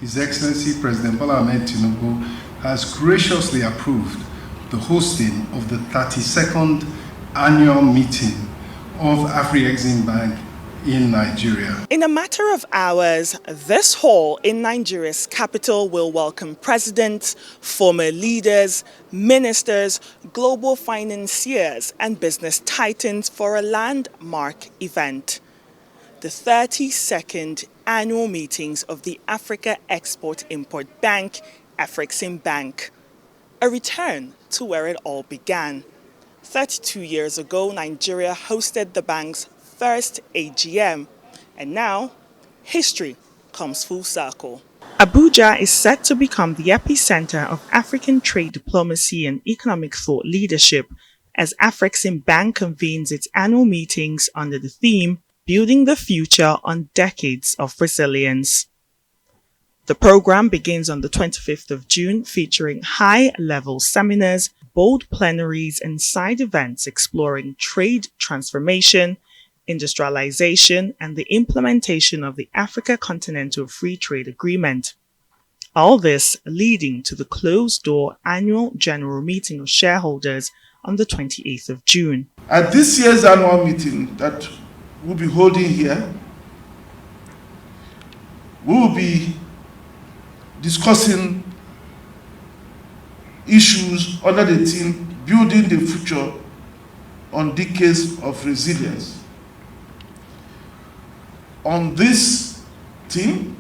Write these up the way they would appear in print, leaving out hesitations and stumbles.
His Excellency President Bola Ahmed Tinubu has graciously approved the hosting of the 32nd annual meeting of Afreximbank in Nigeria. In a matter of hours, this hall in Nigeria's capital will welcome presidents, former leaders, ministers, global financiers, and business titans for a landmark event. The 32nd annual meetings of the Africa Export-Import Bank, Afreximbank. A return to where it all began. 32 years ago, Nigeria hosted the bank's first AGM, and now history comes full circle. Abuja is set to become the epicenter of African trade diplomacy and economic thought leadership as Afreximbank convenes its annual meetings under the theme Building the Future on Decades of Resilience. The program begins on the 25th of June, featuring high-level seminars, bold plenaries, and side events exploring trade transformation, industrialization, and the implementation of the Africa Continental Free Trade Agreement. All this leading to the closed-door annual general meeting of shareholders on the 28th of June. At this year's annual meeting that we'll be holding here, we will be discussing issues under the theme Building the Future on Decades of Resilience. On this theme,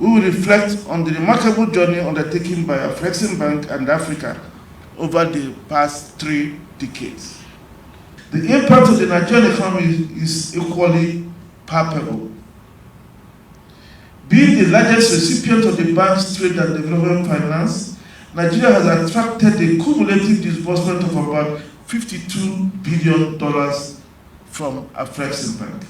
we will reflect on the remarkable journey undertaken by Afreximbank and Africa over the past 3 decades. The impact of the Nigerian economy is equally palpable. Being the largest recipient of the bank's trade and development finance, Nigeria has attracted a cumulative disbursement of about $52 billion from Afreximbank.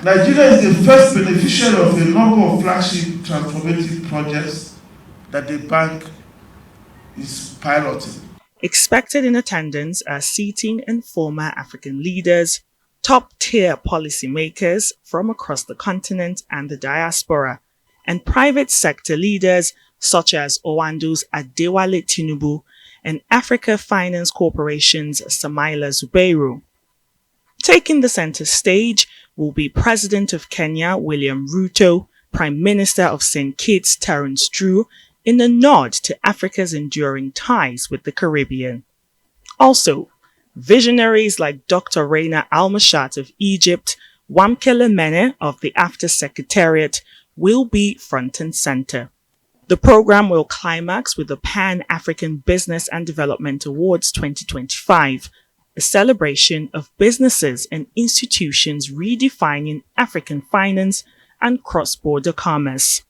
Nigeria is the first beneficiary of a number of flagship transformative projects that the bank is piloting. Expected in attendance are sitting and former African leaders, top-tier policymakers from across the continent and the diaspora, and private sector leaders such as Owando's Adewale Tinubu and Africa Finance Corporation's Samaila Zubeiru. Taking the center stage will be President of Kenya William Ruto, Prime Minister of St. Kitts Terence Drew, in a nod to Africa's enduring ties with the Caribbean. Also, visionaries like Dr. Reina Al-Mashat of Egypt, Wamkele Mene of the AFTA Secretariat will be front and center. The program will climax with the Pan-African Business and Development Awards 2025, a celebration of businesses and institutions redefining African finance and cross-border commerce.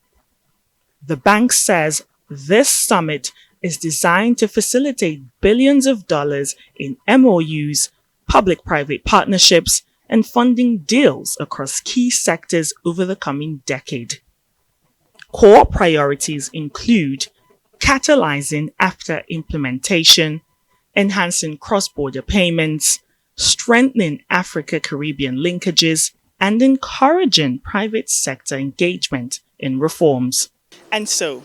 The bank says this summit is designed to facilitate billions of dollars in MOUs, public-private partnerships, and funding deals across key sectors over the coming decade. Core priorities include catalyzing AFTA implementation, enhancing cross-border payments, strengthening Africa-Caribbean linkages, and encouraging private sector engagement in reforms. And so,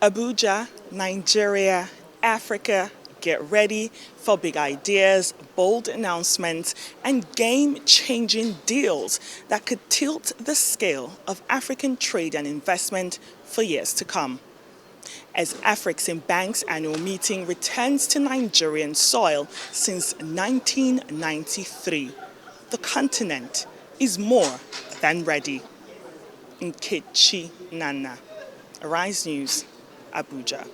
Abuja, Nigeria, Africa, get ready for big ideas, bold announcements, and game-changing deals that could tilt the scale of African trade and investment for years to come. As Afreximbank's annual meeting returns to Nigerian soil since 1993, the continent is more than ready. Nkechi Nana, Arise News, Abuja.